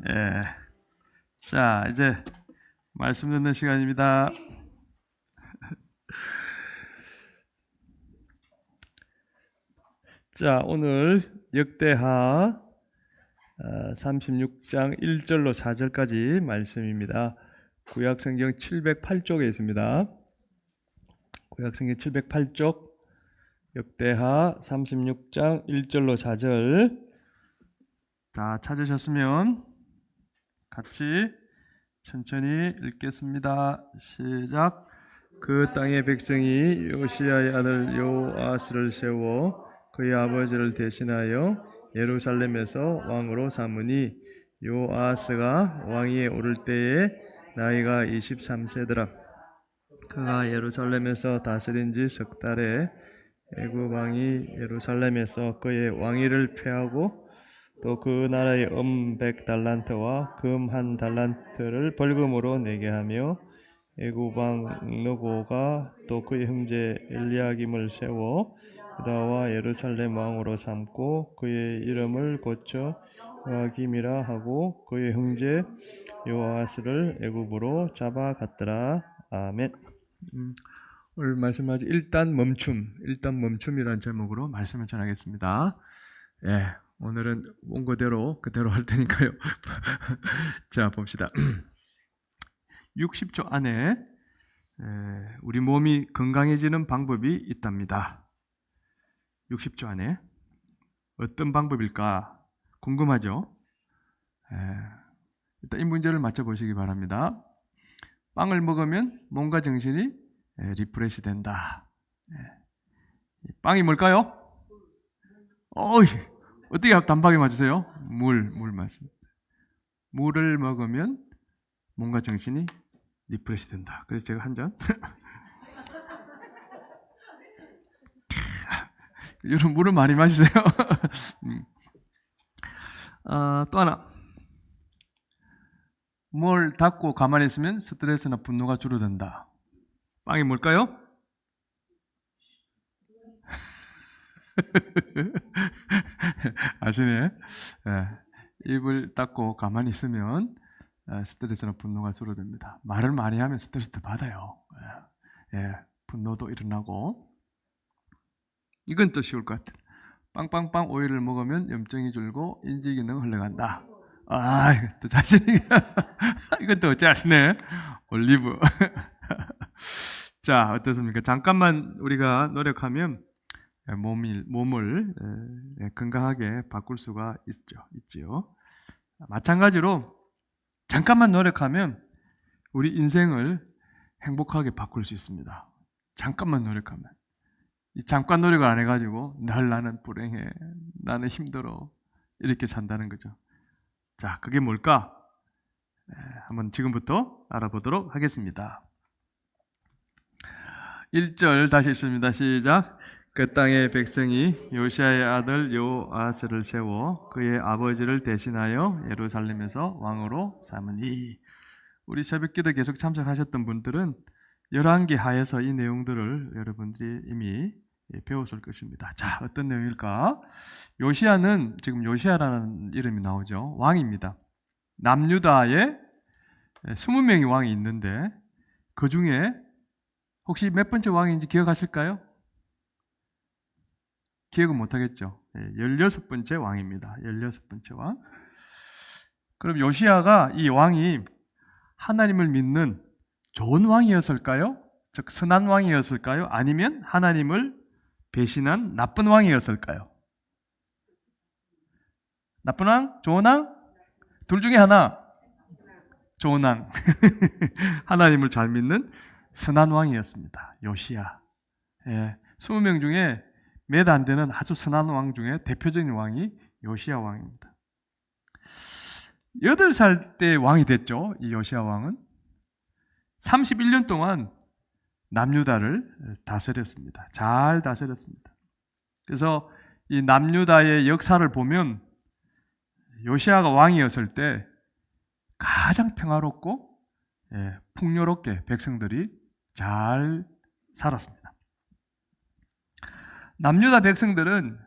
예. 자, 이제 말씀 듣는 시간입니다. 자, 오늘 역대하 36장 1절로 4절까지 말씀입니다. 구약성경 708쪽에 있습니다. 구약성경 708쪽 역대하 36장 1절로 4절 다 찾으셨으면 같이 천천히 읽겠습니다. 시작. 그 땅의 백성이 요시야의 아들 요아스를 세워 그의 아버지를 대신하여 예루살렘에서 왕으로 삼으니 요아스가 왕위에 오를 때에 나이가 23세더라. 그가 예루살렘에서 다스린 지 석 달에 애굽 왕이 예루살렘에서 그의 왕위를 폐하고 또 그 나라의 100달란트와 금 1달란트를 벌금으로 내게 하며 애굽 왕 느고가 또 그의 형제 엘리야김을 세워 유다와 예루살렘 왕으로 삼고 그의 이름을 고쳐 요아김이라 하고 그의 형제 요아스를 애굽으로 잡아갔더라. 아멘. 오늘 말씀하지 일단 멈춤이라는 제목으로 말씀을 전하겠습니다. 예, 오늘은 온 그대로 할 테니까요. 자, 봅시다. 60초 안에 우리 몸이 건강해지는 방법이 있답니다. 60초 안에 어떤 방법일까 궁금하죠? 일단 이 문제를 맞춰보시기 바랍니다. 빵을 먹으면 몸과 정신이 리프레시 된다. 빵이 뭘까요? 어떻게 단박에 맞으세요? 물 맞습니다. 물을 먹으면 몸과 정신이 리프레시 된다. 그래서 제가 한 잔. 여러분 물을 많이 마시세요. 또 하나. 뭘 닫고 가만히 있으면 스트레스나 분노가 줄어든다. 빵이 뭘까요? 아시네. 입을 닫고 가만히 있으면 스트레스나 분노가 줄어듭니다. 말을 많이 하면 스트레스도 받아요. 분노도 일어나고. 이건 또 쉬울 것 같아요. 빵빵빵 오일을 먹으면 염증이 줄고 인지기능 흘러간다. 이것도 자신이 이것도 어찌 아시네. 올리브. 자, 어떻습니까? 잠깐만 우리가 노력하면 몸을 건강하게 바꿀 수가 있죠. 마찬가지로 잠깐만 노력하면 우리 인생을 행복하게 바꿀 수 있습니다. 잠깐만 노력하면. 이 잠깐 노력을 안 해가지고 늘 나는 불행해, 나는 힘들어 이렇게 산다는 거죠. 자, 그게 뭘까? 한번 지금부터 알아보도록 하겠습니다. 1절 다시 읽습니다. 시작. 그 땅의 백성이 요시야의 아들 요아스를 세워 그의 아버지를 대신하여 예루살렘에서 왕으로 삼으니. 우리 새벽기도 계속 참석하셨던 분들은 열왕기 하에서 이 내용들을 여러분들이 이미 배웠을 것입니다. 자, 어떤 내용일까? 요시야는 지금 요시야라는 이름이 나오죠. 왕입니다. 남유다에 20명의 왕이 있는데 그 중에 혹시 몇 번째 왕인지 기억하실까요? 기억은 못하겠죠. 16번째 왕입니다. 16번째 왕. 그럼 요시야가 이 왕이 하나님을 믿는 좋은 왕이었을까요? 즉 선한 왕이었을까요? 아니면 하나님을 배신한 나쁜 왕이었을까요? 나쁜 왕? 좋은 왕? 둘 중에 하나. 좋은 왕. 하나님을 잘 믿는 선한 왕이었습니다. 요시야. 20명 중에 몇 안 되는 아주 선한 왕 중에 대표적인 왕이 요시야 왕입니다. 8살 때 왕이 됐죠. 이 요시야 왕은 31년 동안 남유다를 다스렸습니다. 잘 다스렸습니다. 그래서 이 남유다의 역사를 보면 요시야가 왕이었을 때 가장 평화롭고 풍요롭게 백성들이 잘 살았습니다. 남유다 백성들은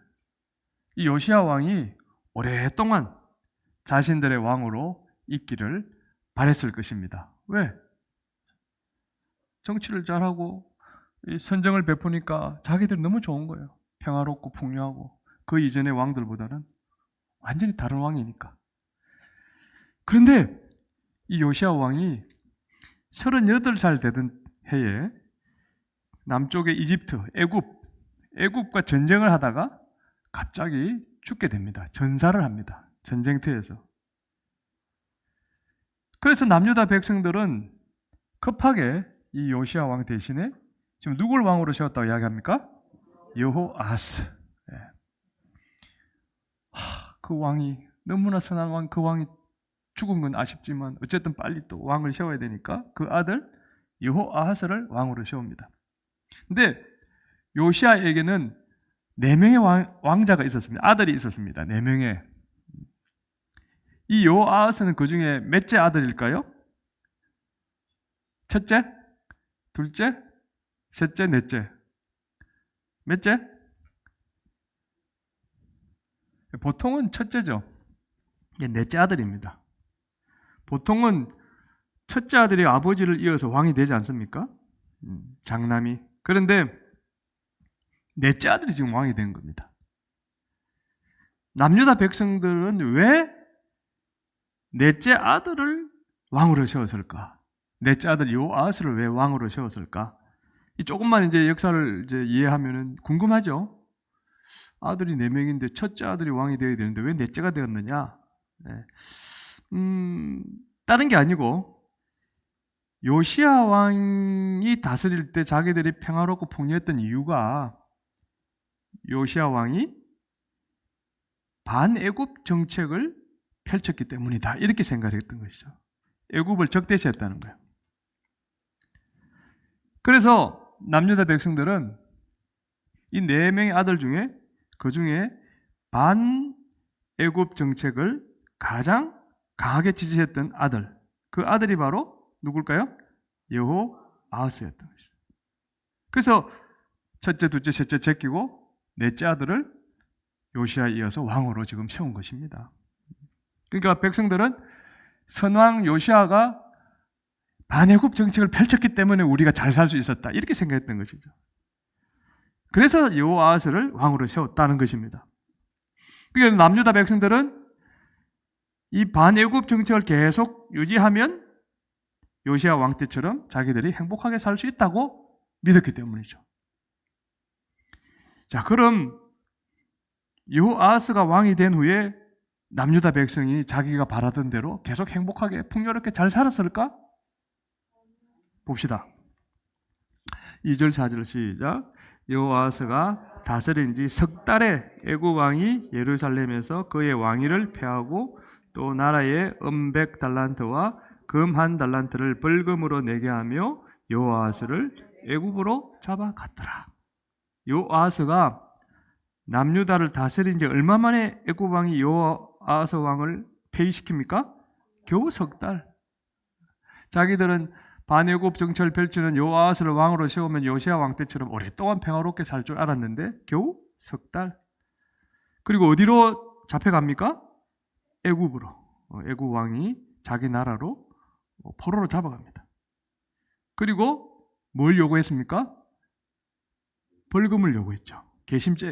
이 요시야 왕이 오랫동안 자신들의 왕으로 있기를 바랬을 것입니다. 왜? 정치를 잘하고 선정을 베푸니까 자기들 너무 좋은 거예요. 평화롭고 풍요하고 그 이전의 왕들보다는 완전히 다른 왕이니까. 그런데 이 요시야 왕이 38살 되던 해에 남쪽의 이집트, 애굽과 전쟁을 하다가 갑자기 죽게 됩니다. 전사를 합니다. 전쟁터에서. 그래서 남유다 백성들은 급하게 이 요시야 왕 대신에 지금 누굴 왕으로 세웠다고 이야기합니까? 여호아스. 그 왕이 너무나 선한 왕, 그 왕이 죽은 건 아쉽지만 어쨌든 빨리 또 왕을 세워야 되니까 그 아들 여호아하스를 왕으로 세웁니다. 근데 요시야에게는 4명의 왕자가 있었습니다. 아들이 있었습니다. 4명의. 이 여호아하스는 그 중에 몇째 아들일까요? 첫째? 둘째? 셋째? 넷째? 몇째? 보통은 첫째죠. 넷째 아들입니다. 보통은 첫째 아들이 아버지를 이어서 왕이 되지 않습니까? 장남이. 그런데 넷째 아들이 지금 왕이 된 겁니다. 남유다 백성들은 왜 넷째 아들을 왕으로 세웠을까? 넷째 아들 요아스를 왜 왕으로 세웠을까? 이 조금만 이제 역사를 이제 이해하면은 궁금하죠? 아들이 4명인데 첫째 아들이 왕이 되어야 되는데 왜 넷째가 되었느냐? 네. 다른 게 아니고 요시야 왕이 다스릴 때 자기들이 평화롭고 풍요했던 이유가 요시야 왕이 반애굽 정책을 펼쳤기 때문이다. 이렇게 생각했던 것이죠. 애굽을 적대시했다는 거예요. 그래서 남유다 백성들은 이 4명의 아들 중에 그 중에 반애굽 정책을 가장 강하게 지지했던 아들, 그 아들이 바로 누굴까요? 여호아하스였던 것이죠. 그래서 첫째, 둘째, 셋째 제끼고 넷째 아들을 요시야에 이어서 왕으로 지금 세운 것입니다. 그러니까 백성들은 선왕 요시야가 반애굽 정책을 펼쳤기 때문에 우리가 잘 살 수 있었다. 이렇게 생각했던 것이죠. 그래서 여호아하스를 왕으로 세웠다는 것입니다. 그러니까 남유다 백성들은 이 반애굽 정책을 계속 유지하면 요시야 왕 때처럼 자기들이 행복하게 살 수 있다고 믿었기 때문이죠. 자, 그럼 여호아하스가 왕이 된 후에 남유다 백성이 자기가 바라던 대로 계속 행복하게 풍요롭게 잘 살았을까? 봅시다. 2절 4절 시작. 여호아하스가 다스린 지 석 달에 애굽 왕이 예루살렘에서 그의 왕위를 폐하고 또 나라에 100달란트와 금 1달란트를 벌금으로 내게 하며 여호아하스를 애굽으로 잡아갔더라. 여호아하스가 남유다를 다스린 지 얼마 만에 애굽 왕이 여호아하스 왕을 폐위시킵니까? 겨우 석 달. 자기들은 반애굽 정책을 펼치는 여호아하스를 왕으로 세우면 요시야 왕 때처럼 오랫동안 평화롭게 살 줄 알았는데 겨우 석 달. 그리고 어디로 잡혀갑니까? 애굽으로. 애굽 왕이 자기 나라로 포로로 잡아갑니다. 그리고 뭘 요구했습니까? 벌금을 요구했죠.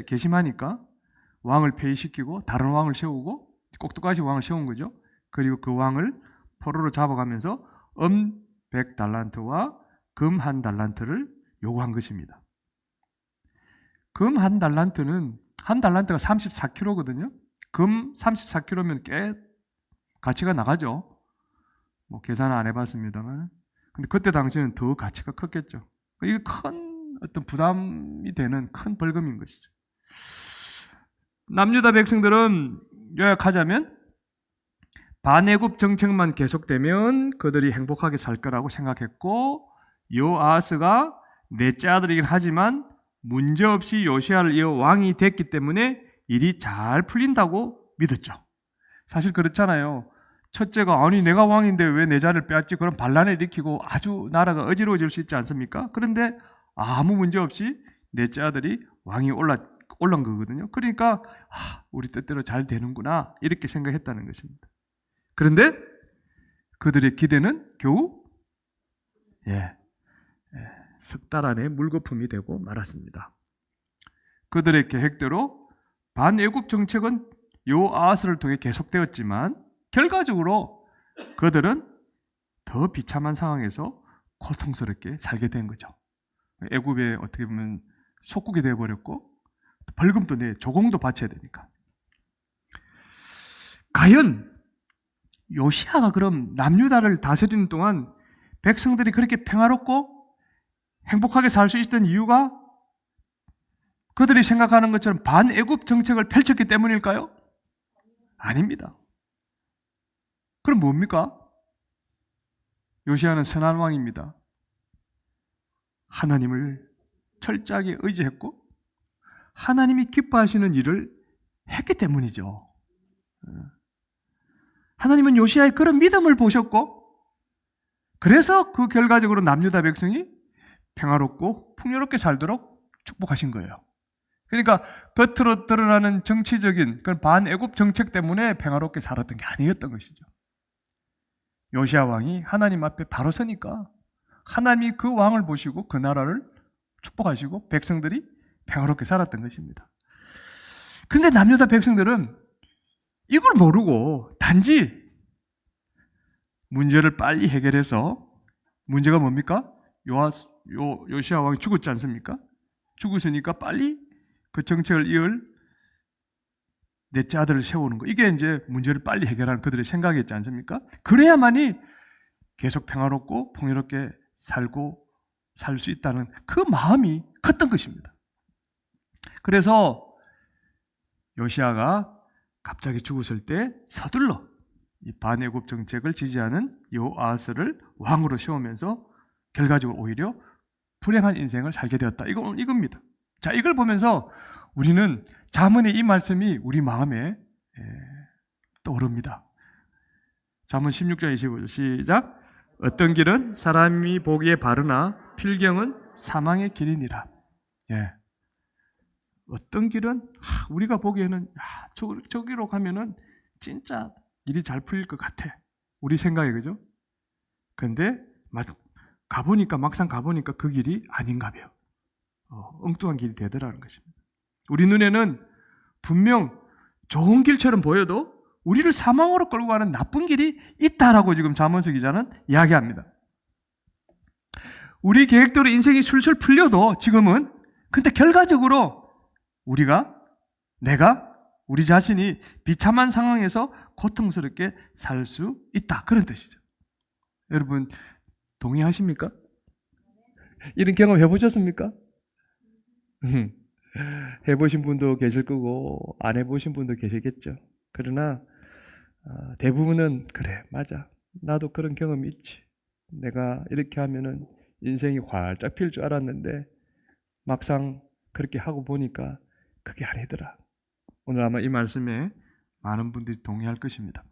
개심하니까 왕을 폐위시키고 다른 왕을 세우고 꼭두가시 왕을 세운 거죠. 그리고 그 왕을 포로로 잡아가면서 100달란트와 금 1달란트를 요구한 것입니다. 금 1달란트는 1달란트가 34kg거든요. 금 34kg면 꽤 가치가 나가죠. 뭐 계산을 안 해봤습니다만, 근데 그때 당시에는 더 가치가 컸겠죠. 이게 큰 어떤 부담이 되는 큰 벌금인 것이죠. 남유다 백성들은 요약하자면 반애굽 정책만 계속되면 그들이 행복하게 살 거라고 생각했고, 여호아하스가 넷째 아들이긴 하지만 문제없이 요시야를 이어 왕이 됐기 때문에 일이 잘 풀린다고 믿었죠. 사실 그렇잖아요. 첫째가 아니 내가 왕인데 왜 내 자리를 빼앗지? 그럼 반란을 일으키고 아주 나라가 어지러워질 수 있지 않습니까? 그런데 아무 문제 없이 넷째 아들이 왕이 올라온 거거든요. 그러니까 우리 뜻대로 잘 되는구나 이렇게 생각했다는 것입니다. 그런데 그들의 기대는 겨우 석 달 안에 물거품이 되고 말았습니다. 그들의 계획대로 반애굽 정책은 여호아하스를 통해 계속되었지만 결과적으로 그들은 더 비참한 상황에서 고통스럽게 살게 된 거죠. 애굽에 어떻게 보면 속국이 되어버렸고 벌금도 조공도 바쳐야 되니까. 과연 요시아가 그럼 남유다를 다스리는 동안 백성들이 그렇게 평화롭고 행복하게 살 수 있었던 이유가 그들이 생각하는 것처럼 반애굽 정책을 펼쳤기 때문일까요? 아닙니다. 그럼 뭡니까? 요시아는 선한 왕입니다. 하나님을 철저하게 의지했고 하나님이 기뻐하시는 일을 했기 때문이죠. 하나님은 요시아의 그런 믿음을 보셨고 그래서 그 결과적으로 남유다 백성이 평화롭고 풍요롭게 살도록 축복하신 거예요. 그러니까 겉으로 드러나는 정치적인 그런 반애굽 정책 때문에 평화롭게 살았던 게 아니었던 것이죠. 요시아 왕이 하나님 앞에 바로 서니까 하나님이 그 왕을 보시고 그 나라를 축복하시고 백성들이 평화롭게 살았던 것입니다. 그런데 남유다 백성들은 이걸 모르고 단지 문제를 빨리 해결해서 문제가 뭡니까? 요시아 왕이 죽었지 않습니까? 죽었으니까 빨리 그 정책을 이을 넷째 아들을 세우는 거. 이게 이제 문제를 빨리 해결하는 그들의 생각이었지 않습니까? 그래야만이 계속 평화롭고 풍요롭게 살고 살 수 있다는 그 마음이 컸던 것입니다. 그래서 요시아가 갑자기 죽었을 때 서둘러 이 반애굽 정책을 지지하는 여호아하스를 왕으로 세우면서 결과적으로 오히려 불행한 인생을 살게 되었다. 이겁니다. 자, 이걸 보면서 우리는 잠언의 이 말씀이 우리 마음에 떠오릅니다. 잠언 16장 25절 시작. 어떤 길은 사람이 보기에 바르나 필경은 사망의 길이니라. 어떤 길은 우리가 보기에는 저기로 가면은 진짜 일이 잘 풀릴 것 같아. 우리 생각에, 그죠? 근데 막상 가보니까 그 길이 아닌가 봐요. 엉뚱한 길이 되더라는 것입니다. 우리 눈에는 분명 좋은 길처럼 보여도 우리를 사망으로 끌고 가는 나쁜 길이 있다라고 지금 잠언서 기자는 이야기합니다. 우리 계획대로 인생이 술술 풀려도 지금은 근데 결과적으로 우리 자신이 비참한 상황에서 고통스럽게 살 수 있다. 그런 뜻이죠. 여러분 동의하십니까? 이런 경험 해보셨습니까? 해보신 분도 계실 거고 안 해보신 분도 계시겠죠. 그러나 대부분은 그래 맞아 나도 그런 경험이 있지. 내가 이렇게 하면은 인생이 활짝 필 줄 알았는데 막상 그렇게 하고 보니까 그게 아니더라. 오늘 아마 이 말씀에 많은 분들이 동의할 것입니다.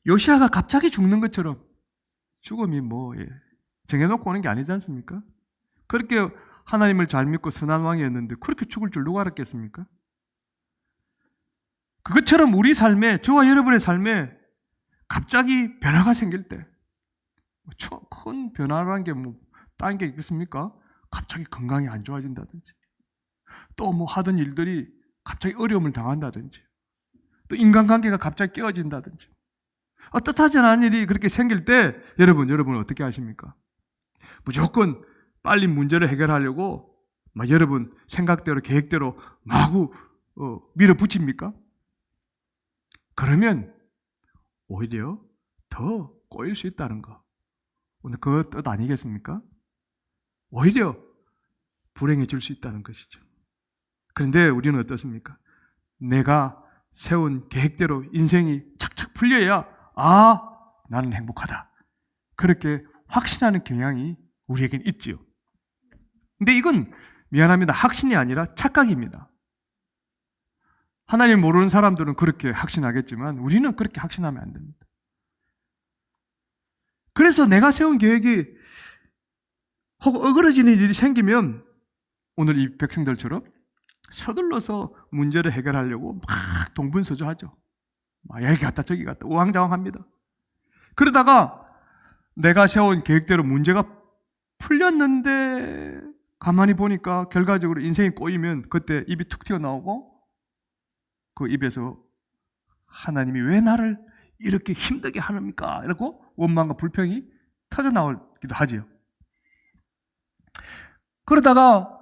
요시아가 갑자기 죽는 것처럼 죽음이 정해놓고 오는 게 아니지 않습니까? 그렇게 하나님을 잘 믿고 선한 왕이었는데 그렇게 죽을 줄 누가 알았겠습니까? 그것처럼 우리 삶에, 저와 여러분의 삶에 갑자기 변화가 생길 때, 큰 변화라는 게 다른 게 있겠습니까? 갑자기 건강이 안 좋아진다든지, 또 하던 일들이 갑자기 어려움을 당한다든지, 또 인간관계가 갑자기 깨어진다든지, 뜻하지 않은 일이 그렇게 생길 때, 여러분 어떻게 하십니까? 무조건 빨리 문제를 해결하려고 여러분 생각대로 계획대로 마구 밀어붙입니까? 그러면 오히려 더 꼬일 수 있다는 거. 오늘 그 뜻 아니겠습니까? 오히려 불행해질 수 있다는 것이죠. 그런데 우리는 어떻습니까? 내가 세운 계획대로 인생이 착착 풀려야 나는 행복하다. 그렇게 확신하는 경향이 우리에겐 있지요. 근데 이건 미안합니다. 확신이 아니라 착각입니다. 하나님 모르는 사람들은 그렇게 확신하겠지만 우리는 그렇게 확신하면 안 됩니다. 그래서 내가 세운 계획이 혹 어그러지는 일이 생기면 오늘 이 백성들처럼 서둘러서 문제를 해결하려고 막 동분서주하죠. 여기 갔다 저기 갔다 우왕좌왕합니다. 그러다가 내가 세운 계획대로 문제가 풀렸는데 가만히 보니까 결과적으로 인생이 꼬이면 그때 입이 툭 튀어나오고 그 입에서 하나님이 왜 나를 이렇게 힘들게 하십니까? 이러고 원망과 불평이 터져나오기도 하지요. 그러다가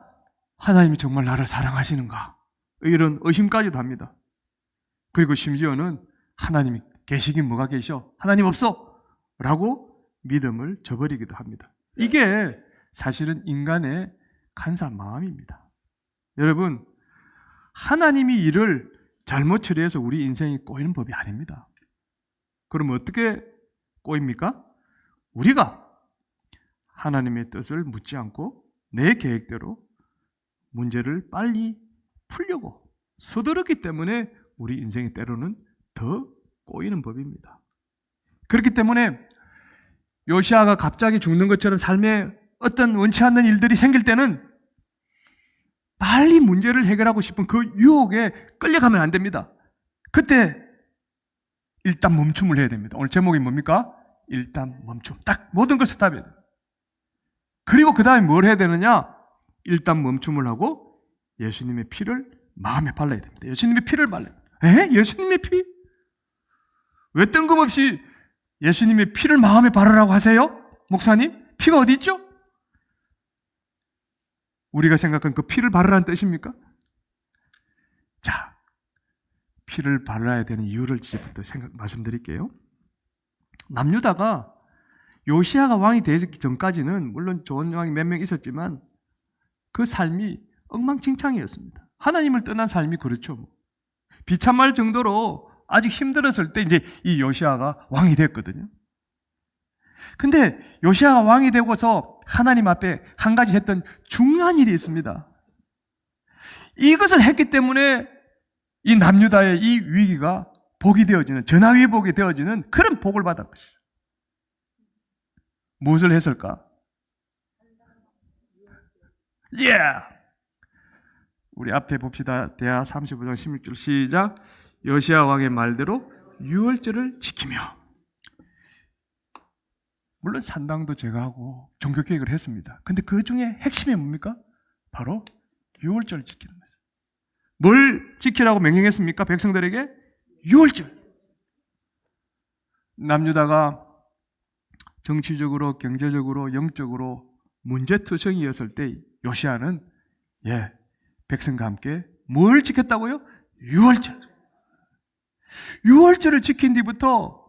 하나님이 정말 나를 사랑하시는가? 이런 의심까지도 합니다. 그리고 심지어는 하나님이 계시긴 뭐가 계셔? 하나님 없어! 라고 믿음을 저버리기도 합니다. 이게 사실은 인간의 간사한 마음입니다. 여러분, 하나님이 일을 잘못 처리해서 우리 인생이 꼬이는 법이 아닙니다. 그럼 어떻게 꼬입니까? 우리가 하나님의 뜻을 묻지 않고 내 계획대로 문제를 빨리 풀려고 서두르기 때문에 우리 인생이 때로는 더 꼬이는 법입니다. 그렇기 때문에 요시아가 갑자기 죽는 것처럼 삶에 어떤 원치 않는 일들이 생길 때는 빨리 문제를 해결하고 싶은 그 유혹에 끌려가면 안 됩니다. 그때 일단 멈춤을 해야 됩니다. 오늘 제목이 뭡니까? 일단 멈춤. 딱 모든 걸 스탑해야 돼요. 그리고 그 다음에 뭘 해야 되느냐? 일단 멈춤을 하고 예수님의 피를 마음에 발라야 됩니다. 예수님의 피를 발라야 됩니다. 예수님의 피? 왜 뜬금없이 예수님의 피를 마음에 바르라고 하세요? 목사님? 피가 어디 있죠? 우리가 생각한 그 피를 바르라는 뜻입니까? 자, 피를 발라야 되는 이유를 이제부터 말씀드릴게요. 남유다가 요시아가 왕이 되기 전까지는 물론 좋은 왕이 몇 명 있었지만 그 삶이 엉망진창이었습니다. 하나님을 떠난 삶이 그렇죠. 비참할 정도로 아직 힘들었을 때 이제 이 요시아가 왕이 됐거든요. 근데 요시아가 왕이 되고서 하나님 앞에 한 가지 했던 중요한 일이 있습니다. 이것을 했기 때문에 이 남유다의 이 위기가 복이 되어지는, 전하위의 복이 되어지는 그런 복을 받은 것이죠. 무엇을 했을까? 우리 앞에 봅시다. 대하 35장 16절 시작. 요시아 왕의 말대로 유월절을 지키며, 물론 산당도 제가 하고 종교개혁을 했습니다. 근데 그 중에 핵심이 뭡니까? 바로 유월절을 지키는 것이에요. 뭘 지키라고 명령했습니까? 백성들에게? 유월절. 남유다가 정치적으로, 경제적으로, 영적으로 문제투성이었을 때 요시아는 백성과 함께 뭘 지켰다고요? 유월절. 유월절을 지킨 뒤부터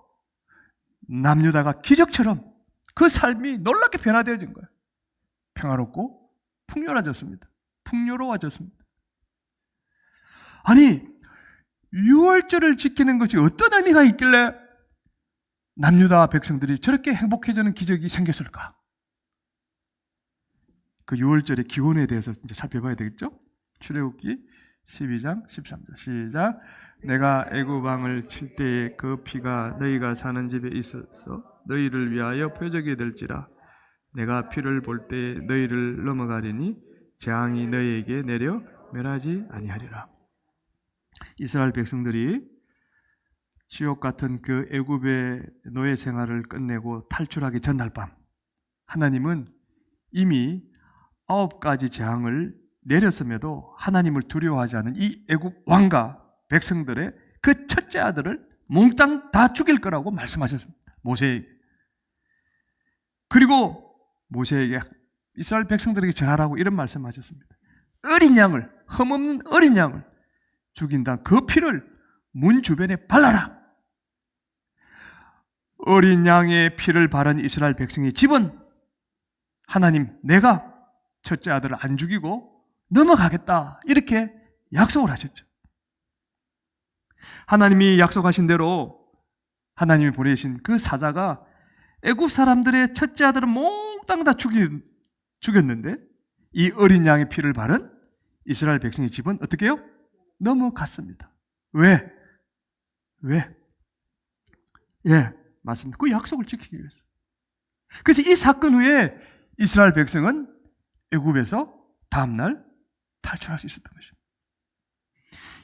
남유다가 기적처럼 그 삶이 놀랍게 변화되어진 거예요. 평화롭고 풍요로워졌습니다. 풍요로워졌습니다. 아니, 유월절을 지키는 것이 어떤 의미가 있길래 남유다 백성들이 저렇게 행복해지는 기적이 생겼을까? 그 유월절의 기원에 대해서 이제 살펴봐야 되겠죠? 출애굽기 12장 13절 시작. 내가 애굽 왕을 칠 때에 그 피가 너희가 사는 집에 있어서 너희를 위하여 표적이 될지라. 내가 피를 볼 때에 너희를 넘어가리니 재앙이 너희에게 내려 멸하지 아니하리라. 이스라엘 백성들이 지옥 같은 그 애굽의 노예 생활을 끝내고 탈출하기 전날 밤, 하나님은 이미 9가지 재앙을 내렸음에도 하나님을 두려워하지 않은 이 애굽 왕과 백성들의 그 첫째 아들을 몽땅 다 죽일 거라고 말씀하셨습니다. 모세에게. 그리고 모세에게 이스라엘 백성들에게 전하라고 이런 말씀하셨습니다. 어린 양을, 흠없는 어린 양을 죽인다. 그 피를 문 주변에 발라라. 어린 양의 피를 바른 이스라엘 백성의 집은 하나님, 내가 첫째 아들을 안 죽이고 넘어가겠다. 이렇게 약속을 하셨죠. 하나님이 약속하신 대로 하나님이 보내신 그 사자가 애굽 사람들의 첫째 아들을 몽땅 다 죽였는데 이 어린 양의 피를 바른 이스라엘 백성의 집은 어떻게 해요? 넘어갔습니다. 왜? 맞습니다. 그 약속을 지키기 위해서. 그래서 이 사건 후에 이스라엘 백성은 애굽에서 다음날 탈출할 수 있었던 것입니다.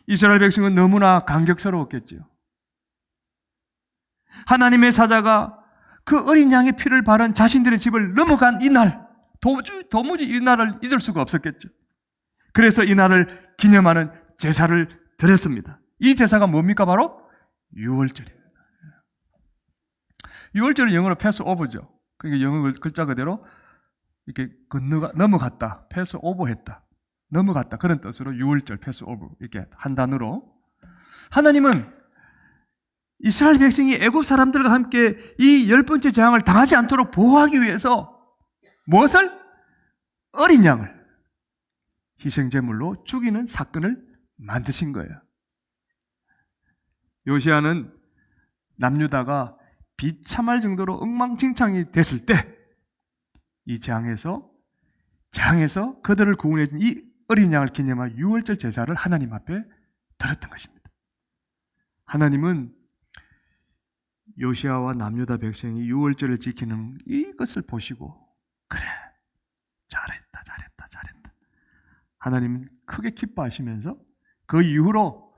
이스라엘 백성은 너무나 감격스러웠겠지요. 하나님의 사자가 그 어린 양의 피를 바른 자신들의 집을 넘어간 이 날, 도무지 이 날을 잊을 수가 없었겠죠. 그래서 이 날을 기념하는 제사를 드렸습니다. 이 제사가 뭡니까? 바로 유월절입니다. 유월절은 영어로 패스오버죠. 그러니까 영어 글자 그대로 이렇게 넘어갔다, 패스오버했다, 넘어갔다, 그런 뜻으로 유월절, 패스오버 이렇게 한 단어로, 하나님은 이스라엘 백성이 애굽 사람들과 함께 이 10번째 재앙을 당하지 않도록 보호하기 위해서 무엇을? 어린 양을 희생제물로 죽이는 사건을 만드신 거예요. 요시야는 남유다가 비참할 정도로 엉망진창이 됐을 때 이 재앙에서 그들을 구원해 준 이 어린 양을 기념할 유월절 제사를 하나님 앞에 드렸던 것입니다. 하나님은 요시야와 남유다 백성이 유월절을 지키는 이것을 보시고, 그래, 잘했다. 하나님은 크게 기뻐하시면서 그 이후로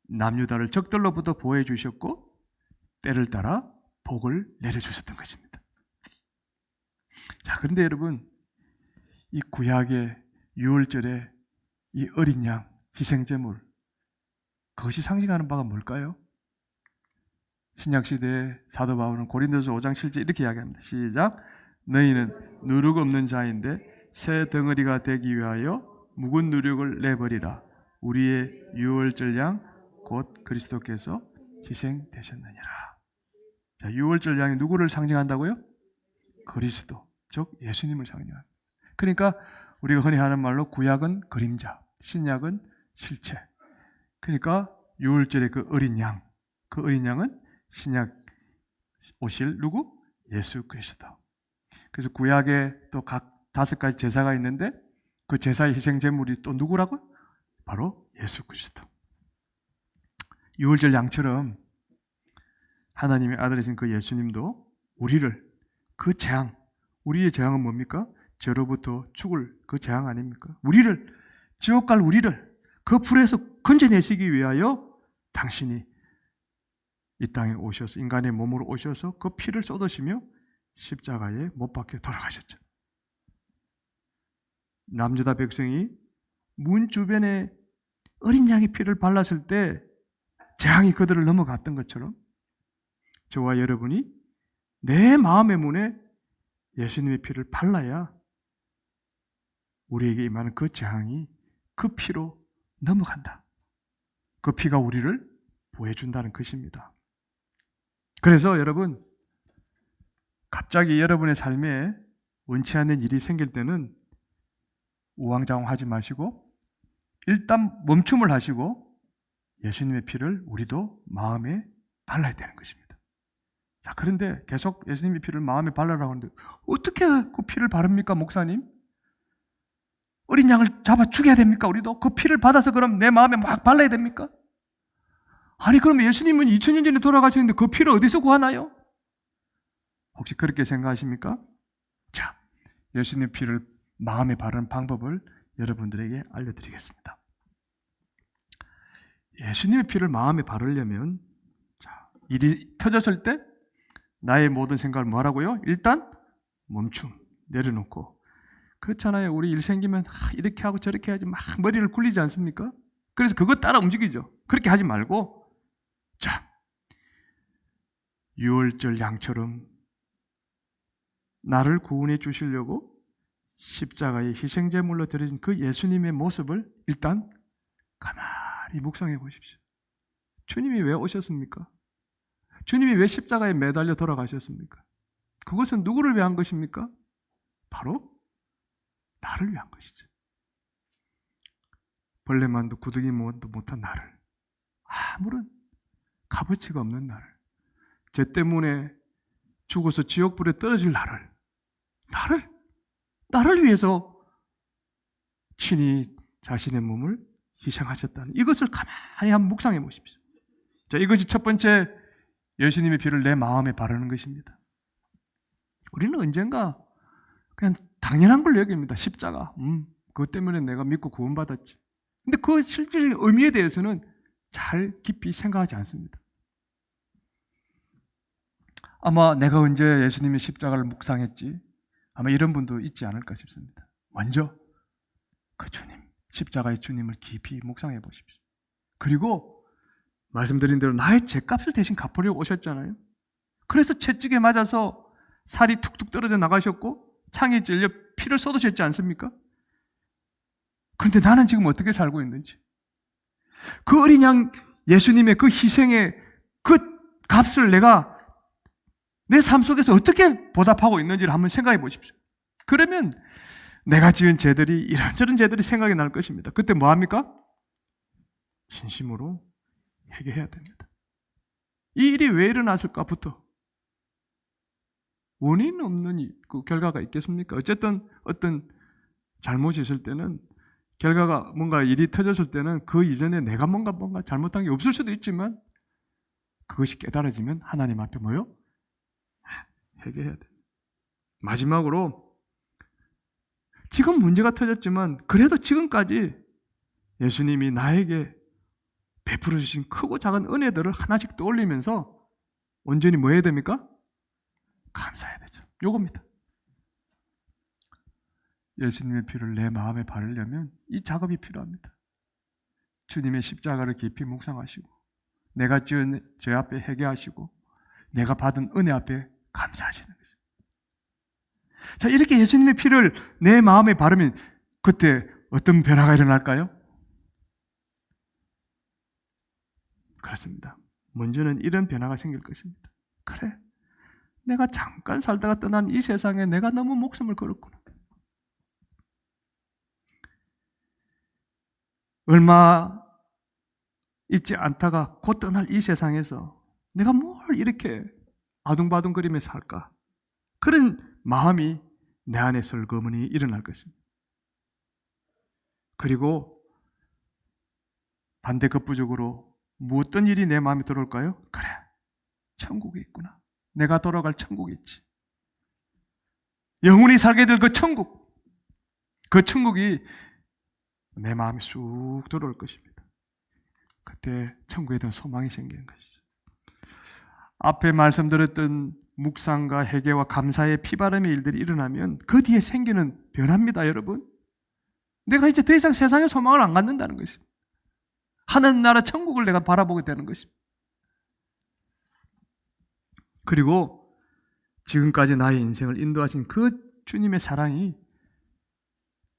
남유다를 적들로부터 보호해 주셨고 때를 따라 복을 내려주셨던 것입니다. 자, 그런데 여러분, 이 구약의 유월절에 이 어린 양 희생제물, 그것이 상징하는 바가 뭘까요? 신약시대의 사도 바울은 고린도서 5장 7절 이렇게 이야기합니다. 시작. 너희는 누룩 없는 자인데 새 덩어리가 되기 위하여 묵은 누룩을 내버리라. 우리의 유월절 양 곧 그리스도께서 희생되셨느니라. 자, 유월절 양이 누구를 상징한다고요? 그리스도, 즉 예수님을 상징합니다. 그러니까 우리가 흔히 하는 말로 구약은 그림자, 신약은 실체. 그러니까 유월절의 그 어린 양, 그 어린 양은 신약 오실 누구? 예수 그리스도. 그래서 구약에 또 각 5가지 제사가 있는데 그 제사의 희생제물이 또 누구라고요? 바로 예수 그리스도. 유월절 양처럼 하나님의 아들이신 그 예수님도 우리를 그 재앙, 우리의 재앙은 뭡니까? 죄로부터 죽을 그 재앙 아닙니까? 우리를, 지옥 갈 우리를 그 불에서 건져내시기 위하여 당신이 이 땅에 오셔서, 인간의 몸으로 오셔서 그 피를 쏟으시며 십자가에 못 박혀 돌아가셨죠. 남유다 백성이 문 주변에 어린 양의 피를 발랐을 때 재앙이 그들을 넘어갔던 것처럼 저와 여러분이 내 마음의 문에 예수님의 피를 발라야 우리에게 임하는 그 재앙이 그 피로 넘어간다. 그 피가 우리를 보호해준다는 것입니다. 그래서 여러분, 갑자기 여러분의 삶에 원치 않는 일이 생길 때는 우왕좌왕하지 마시고 일단 멈춤을 하시고 예수님의 피를 우리도 마음에 발라야 되는 것입니다. 자, 그런데 계속 예수님의 피를 마음에 발라라고 하는데 어떻게 그 피를 바릅니까, 목사님? 어린 양을 잡아 죽여야 됩니까, 우리도? 그 피를 받아서 그럼 내 마음에 막 발라야 됩니까? 아니, 그럼 예수님은 2000년 전에 돌아가셨는데 그 피를 어디서 구하나요? 혹시 그렇게 생각하십니까? 자, 예수님의 피를 마음에 바르는 방법을 여러분들에게 알려드리겠습니다. 예수님의 피를 마음에 바르려면, 자, 일이 터졌을 때 나의 모든 생각을 뭐하라고요? 일단 멈춤, 내려놓고. 그렇잖아요. 우리 일 생기면 이렇게 하고 저렇게 해야지 막 머리를 굴리지 않습니까? 그래서 그거 따라 움직이죠. 그렇게 하지 말고, 자, 유월절 양처럼 나를 구원해 주시려고 십자가의 희생제물로 드려진 그 예수님의 모습을 일단 가만히 묵상해 보십시오. 주님이 왜 오셨습니까? 주님이 왜 십자가에 매달려 돌아가셨습니까? 그것은 누구를 위한 것입니까? 바로 나를 위한 것이죠. 벌레만도 구더기만도 못한 나를, 아무런 값어치가 없는 나를, 죄 때문에 죽어서 지옥불에 떨어질 나를 위해서 친히 자신의 몸을 희생하셨다는 이것을 가만히 한번 묵상해 보십시오. 자, 이것이 첫 번째 예수님의 피를 내 마음에 바르는 것입니다. 우리는 언젠가 그냥 당연한 걸 여깁니다. 십자가. 그것 때문에 내가 믿고 구원받았지. 근데 그 실질적인 의미에 대해서는 잘 깊이 생각하지 않습니다. 아마 내가 언제 예수님의 십자가를 묵상했지? 아마 이런 분도 있지 않을까 싶습니다. 먼저 그 주님, 십자가의 주님을 깊이 묵상해 보십시오. 그리고 말씀드린 대로 나의 죄값을 대신 갚으려고 오셨잖아요. 그래서 채찍에 맞아서 살이 툭툭 떨어져 나가셨고 창에 찔려 피를 쏟으셨지 않습니까? 그런데 나는 지금 어떻게 살고 있는지, 그 어린 양 예수님의 그 희생의 그 값을 내가 내 삶 속에서 어떻게 보답하고 있는지를 한번 생각해 보십시오. 그러면 내가 지은 죄들이, 이런저런 죄들이 생각이 날 것입니다. 그때 뭐 합니까? 진심으로 회개해야 됩니다. 이 일이 왜 일어났을까부터, 원인 없는 그 결과가 있겠습니까? 어쨌든 어떤 잘못이 있을 때는, 결과가 뭔가 일이 터졌을 때는 그 이전에 내가 뭔가 잘못한 게 없을 수도 있지만 그것이 깨달아지면 하나님 앞에 뭐요? 회개해야 돼. 마지막으로, 지금 문제가 터졌지만 그래도 지금까지 예수님이 나에게 베풀어 주신 크고 작은 은혜들을 하나씩 떠올리면서 온전히 뭐 해야 됩니까? 감사해야 되죠. 요겁니다. 예수님의 피를 내 마음에 바르려면 이 작업이 필요합니다. 주님의 십자가를 깊이 묵상하시고, 내가 지은 죄 앞에 회개하시고, 내가 받은 은혜 앞에 감사하시는 거죠. 자, 이렇게 예수님의 피를 내 마음에 바르면 그때 어떤 변화가 일어날까요? 그렇습니다. 먼저는 이런 변화가 생길 것입니다. 그래, 내가 잠깐 살다가 떠난 이 세상에 내가 너무 목숨을 걸었구나. 얼마 있지 않다가 곧 떠날 이 세상에서 내가 뭘 이렇게 아둥바둥거리며 살까? 그런 마음이 내 안에 설거머니 일어날 것입니다. 그리고 반대급부적으로 무엇든 일이 내 마음에 들어올까요? 그래, 천국이 있구나. 내가 돌아갈 천국이 있지. 영원히 살게 될 그 천국, 그 천국이 내 마음에 쑥 들어올 것입니다. 그때 천국에 대한 소망이 생기는 것이죠. 앞에 말씀드렸던 묵상과 회개와 감사의 피바람의 일들이 일어나면 그 뒤에 생기는 변화입니다, 여러분. 내가 이제 더 이상 세상의 소망을 안 갖는다는 것입니다. 하늘나라 천국을 내가 바라보게 되는 것입니다. 그리고 지금까지 나의 인생을 인도하신 그 주님의 사랑이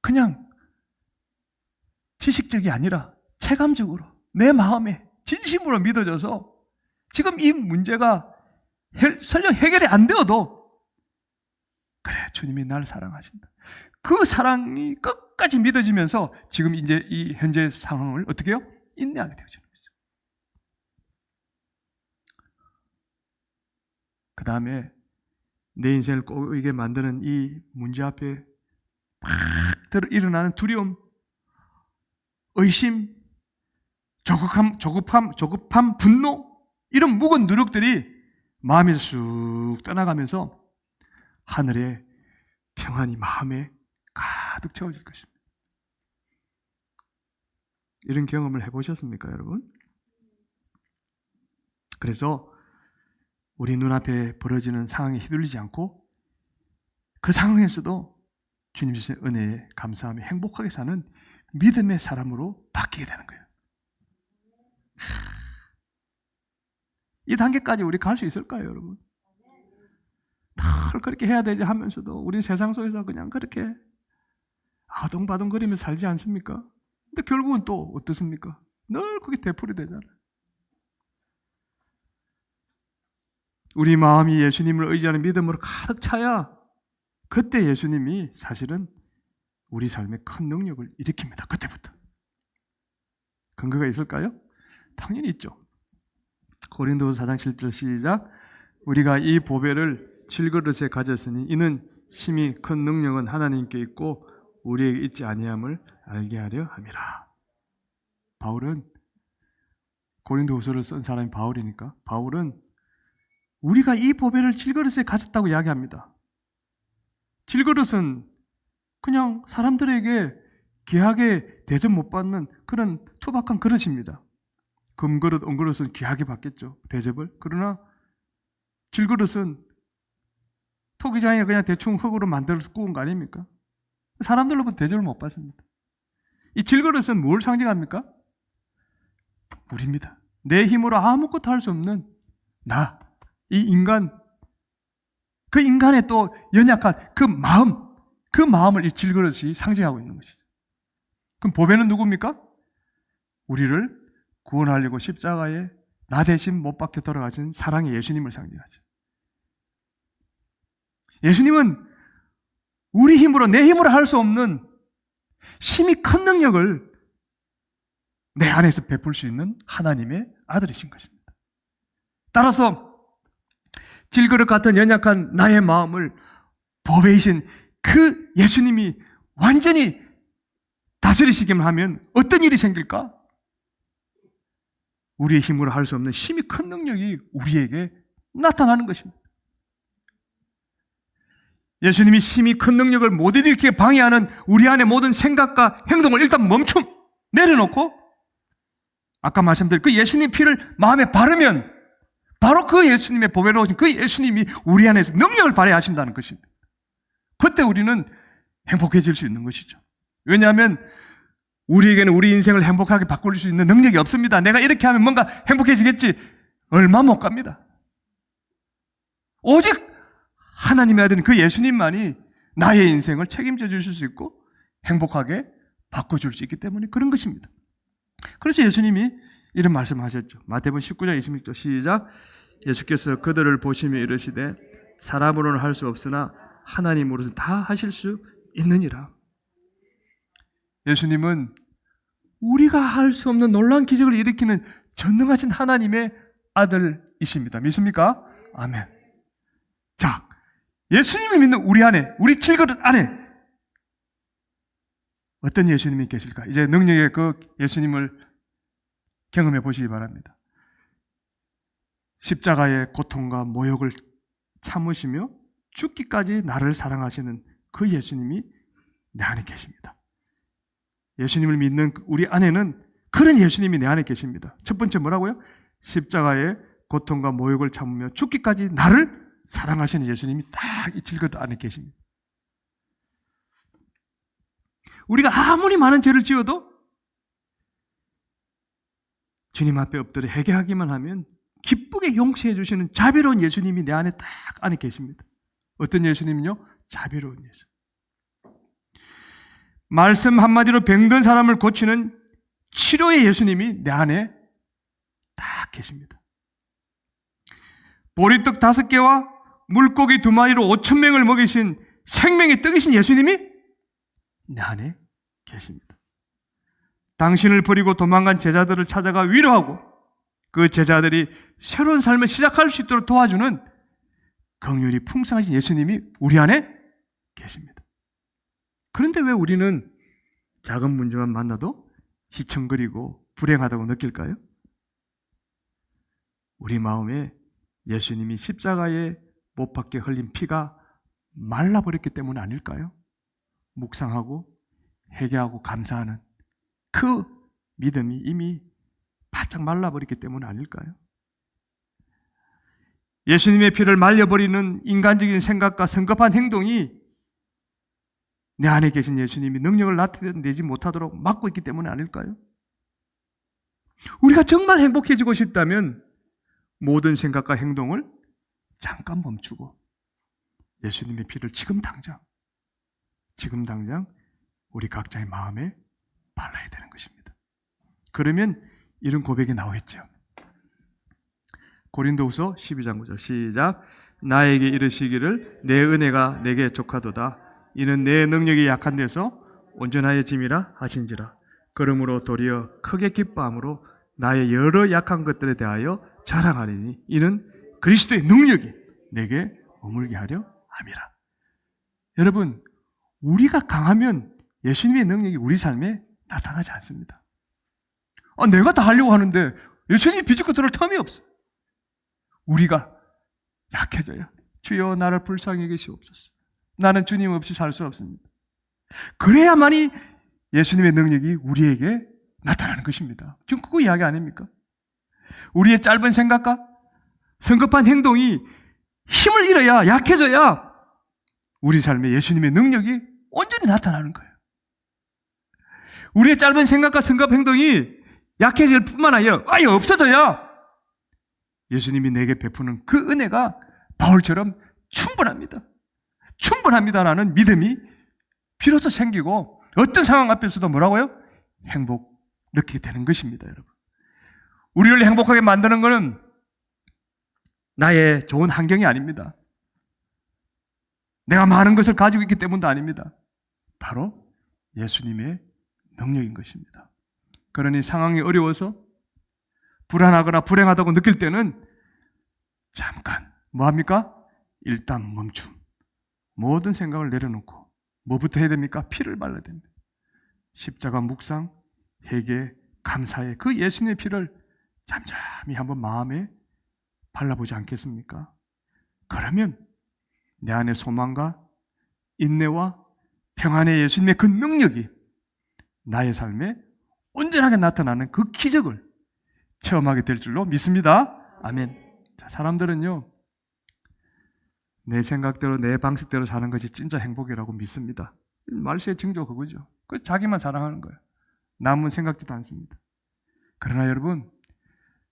그냥 지식적이 아니라 체감적으로 내 마음에 진심으로 믿어져서 지금 이 문제가 설령 해결이 안 되어도 그래, 주님이 나를 사랑하신다. 그 사랑이 끝까지 믿어지면서 지금 이제 이 현재 상황을 어떻게 해요? 인내하게 되어지는 거죠. 그 다음에 내 인생을 꼬이게 만드는 이 문제 앞에 막 일어나는 두려움, 의심, 조급함, 분노, 이런 묵은 누룩들이 마음에서 쑥 떠나가면서 하늘의 평안이 마음에 가득 채워질 것입니다. 이런 경험을 해보셨습니까, 여러분? 그래서 우리 눈앞에 벌어지는 상황에 휘둘리지 않고 그 상황에서도 주님 주신 은혜에 감사하며 행복하게 사는 믿음의 사람으로 바뀌게 되는 거예요. 이 단계까지 우리 갈 수 있을까요, 여러분? 늘 그렇게 해야 되지 하면서도 우리 세상 속에서 그냥 그렇게 아동바동거리며 살지 않습니까? 근데 결국은 또 어떻습니까? 늘 그게 되풀이 되잖아요. 우리 마음이 예수님을 의지하는 믿음으로 가득 차야 그때 예수님이 사실은 우리 삶에 큰 능력을 일으킵니다. 그때부터. 근거가 있을까요? 당연히 있죠. 고린도서 4장 7절 시작. 우리가 이 보배를 질그릇에 가졌으니 이는 심히 큰 능력은 하나님께 있고 우리에게 있지 아니함을 알게 하려 함이라. 바울은, 고린도후서를 쓴 사람이 바울이니까, 바울은 우리가 이 보배를 질그릇에 가졌다고 이야기합니다. 질그릇은 그냥 사람들에게 귀하게 대접 못 받는 그런 투박한 그릇입니다. 금그릇, 은그릇은 귀하게 받겠죠, 대접을. 그러나 질그릇은 토기장에 그냥 대충 흙으로 만들어서 구운 거 아닙니까? 사람들로부터 대접을 못 받습니다. 이 질그릇은 뭘 상징합니까? 우리입니다. 내 힘으로 아무것도 할 수 없는 나, 이 인간, 그 인간의 또 연약한 그 마음을 이 질그릇이 상징하고 있는 것이죠. 그럼 보배는 누굽니까? 우리를 구원하려고 십자가에 나 대신 못 박혀 돌아가신 사랑의 예수님을 상징하죠. 예수님은 우리 힘으로, 내 힘으로 할 수 없는 심히 큰 능력을 내 안에서 베풀 수 있는 하나님의 아들이신 것입니다. 따라서 질그릇 같은 연약한 나의 마음을 보배이신 그 예수님이 완전히 다스리시기만 하면 어떤 일이 생길까? 우리의 힘으로 할 수 없는 심히 큰 능력이 우리에게 나타나는 것입니다. 예수님이 심히 큰 능력을 못 일으키게 방해하는 우리 안의 모든 생각과 행동을 일단 내려놓고 아까 말씀드린 그 예수님 피를 마음에 바르면 바로 그 예수님의 보배로 오신 그 예수님이 우리 안에서 능력을 발휘하신다는 것입니다. 그때 우리는 행복해질 수 있는 것이죠. 왜냐하면 우리에게는 우리 인생을 행복하게 바꿀 수 있는 능력이 없습니다. 내가 이렇게 하면 뭔가 행복해지겠지. 얼마 못 갑니다. 오직 하나님의 아들인 그 예수님만이 나의 인생을 책임져 주실 수 있고 행복하게 바꿔줄 수 있기 때문에 그런 것입니다. 그래서 예수님이 이런 말씀을 하셨죠. 마태복음 19장 26절 시작. 예수께서 그들을 보시며 이르시되 사람으로는 할 수 없으나 하나님으로는 다 하실 수 있느니라. 예수님은 우리가 할 수 없는 놀라운 기적을 일으키는 전능하신 하나님의 아들이십니다. 믿습니까? 아멘. 자, 예수님을 믿는 우리 안에, 우리 질그릇 안에 어떤 예수님이 계실까? 이제 능력의 그 예수님을 경험해 보시기 바랍니다. 십자가의 고통과 모욕을 참으시며 죽기까지 나를 사랑하시는 그 예수님이 내 안에 계십니다. 예수님을 믿는 우리 안에는 그런 예수님이 내 안에 계십니다. 첫 번째 뭐라고요? 십자가의 고통과 모욕을 참으며 죽기까지 나를 사랑하시는 예수님이 딱 이 질그릇 안에 계십니다. 우리가 아무리 많은 죄를 지어도 주님 앞에 엎드려 회개하기만 하면 기쁘게 용서해 주시는 자비로운 예수님이 내 안에 딱 안에 계십니다. 어떤 예수님은요? 자비로운 예수. 말씀 한마디로 병든 사람을 고치는 치료의 예수님이 내 안에 딱 계십니다. 보리떡 5개와 물고기 2마리로 5,000명을 먹이신 생명의 떡이신 예수님이 내 안에 계십니다. 당신을 버리고 도망간 제자들을 찾아가 위로하고 그 제자들이 새로운 삶을 시작할 수 있도록 도와주는 긍휼이 풍성하신 예수님이 우리 안에 계십니다. 그런데 왜 우리는 작은 문제만 만나도 희청거리고 불행하다고 느낄까요? 우리 마음에 예수님이 십자가에 못 박혀 흘린 피가 말라버렸기 때문 아닐까요? 묵상하고 회개하고 감사하는 그 믿음이 이미 바짝 말라버렸기 때문 아닐까요? 예수님의 피를 말려버리는 인간적인 생각과 성급한 행동이 내 안에 계신 예수님이 능력을 나타내지 못하도록 막고 있기 때문에 아닐까요? 우리가 정말 행복해지고 싶다면 모든 생각과 행동을 잠깐 멈추고 예수님의 피를 지금 당장 우리 각자의 마음에 발라야 되는 것입니다. 그러면 이런 고백이 나오겠죠. 고린도후서 12장 9절 시작. 나에게 이르시기를 내 은혜가 내게 족하도다. 이는 내 능력이 약한 데서 온전하여짐이라 하신지라. 그러므로 도리어 크게 기뻐함으로 나의 여러 약한 것들에 대하여 자랑하리니 이는 그리스도의 능력이 내게 머물게 하려 함이라. 여러분, 우리가 강하면 예수님의 능력이 우리 삶에 나타나지 않습니다. 내가 다 하려고 하는데 예수님이 비집고 들어올 틈이 없어. 우리가 약해져야 주여 나를 불쌍히 여기시옵소서. 나는 주님 없이 살 수 없습니다. 그래야만이 예수님의 능력이 우리에게 나타나는 것입니다. 지금 그거 이야기 아닙니까? 우리의 짧은 생각과 성급한 행동이 힘을 잃어야, 약해져야 우리 삶에 예수님의 능력이 온전히 나타나는 거예요. 우리의 짧은 생각과 성급 행동이 약해질 뿐만 아니라 아예 없어져야 예수님이 내게 베푸는 그 은혜가 바울처럼 충분합니다라는 믿음이 비로소 생기고 어떤 상황 앞에서도 뭐라고요? 행복 느끼게 되는 것입니다, 여러분. 우리를 행복하게 만드는 것은 나의 좋은 환경이 아닙니다. 내가 많은 것을 가지고 있기 때문도 아닙니다. 바로 예수님의 능력인 것입니다. 그러니 상황이 어려워서 불안하거나 불행하다고 느낄 때는 잠깐 뭐합니까? 일단 멈춤. 모든 생각을 내려놓고 뭐부터 해야 됩니까? 피를 발라야 됩니다. 십자가 묵상, 회개, 감사의 그 예수님의 피를 잠잠히 한번 마음에 발라보지 않겠습니까? 그러면 내 안의 소망과 인내와 평안의 예수님의 그 능력이 나의 삶에 온전하게 나타나는 그 기적을 체험하게 될 줄로 믿습니다. 아멘. 자, 사람들은요, 내 생각대로 내 방식대로 사는 것이 진짜 행복이라고 믿습니다. 말세의 징조 그거죠. 그래서 자기만 사랑하는 거예요. 남은 생각지도 않습니다. 그러나 여러분,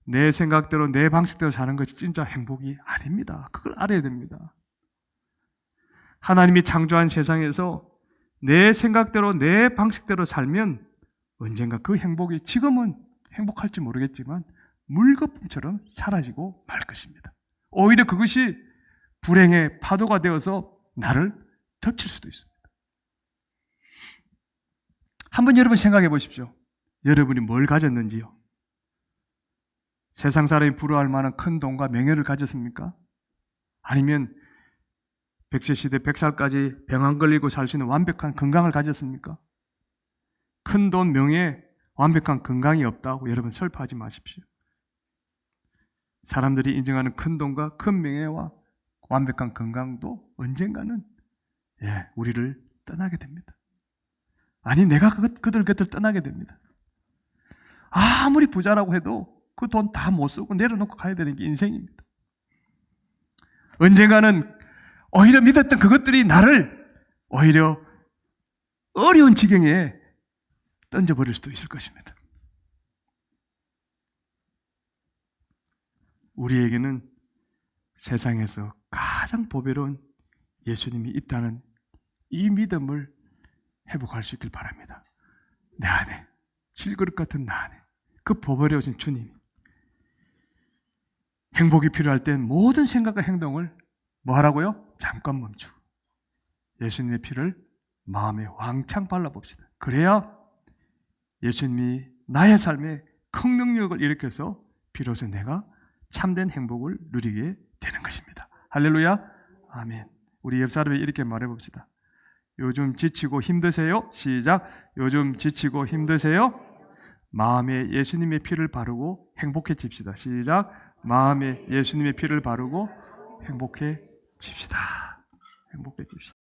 내 생각대로 내 방식대로 사는 것이 진짜 행복이 아닙니다. 그걸 알아야 됩니다. 하나님이 창조한 세상에서 내 생각대로 내 방식대로 살면 언젠가 그 행복이 지금은 행복할지 모르겠지만 물거품처럼 사라지고 말 것입니다. 오히려 그것이 불행의 파도가 되어서 나를 덮칠 수도 있습니다. 한번 여러분 생각해 보십시오. 여러분이 뭘 가졌는지요? 세상 사람이 부러워할 만한 큰 돈과 명예를 가졌습니까? 아니면 100세 시대 100살까지 병 안 걸리고 살 수 있는 완벽한 건강을 가졌습니까? 큰 돈, 명예, 완벽한 건강이 없다고 여러분 슬퍼하지 마십시오. 사람들이 인정하는 큰 돈과 큰 명예와 완벽한 건강도 언젠가는 우리를 떠나게 됩니다. 아니, 내가 그들 곁을 떠나게 됩니다. 아무리 부자라고 해도 그 돈 다 못 쓰고 내려놓고 가야 되는 게 인생입니다. 언젠가는 오히려 믿었던 그것들이 나를 오히려 어려운 지경에 던져버릴 수도 있을 것입니다. 우리에게는 세상에서 가장 보배로운 예수님이 있다는 이 믿음을 회복할 수 있길 바랍니다. 내 안에, 질그릇 같은 나 안에 그 보배로우신 주님, 행복이 필요할 땐 모든 생각과 행동을 뭐 하라고요? 잠깐 멈추고 예수님의 피를 마음에 왕창 발라봅시다. 그래야 예수님이 나의 삶에 큰 능력을 일으켜서 비로소 내가 참된 행복을 누리게 되는 것입니다. 할렐루야. 아멘. 우리 옆 사람이 이렇게 말해봅시다. 요즘 지치고 힘드세요? 시작. 요즘 지치고 힘드세요? 마음에 예수님의 피를 바르고 행복해집시다. 시작. 마음에 예수님의 피를 바르고 행복해집시다. 행복해집시다.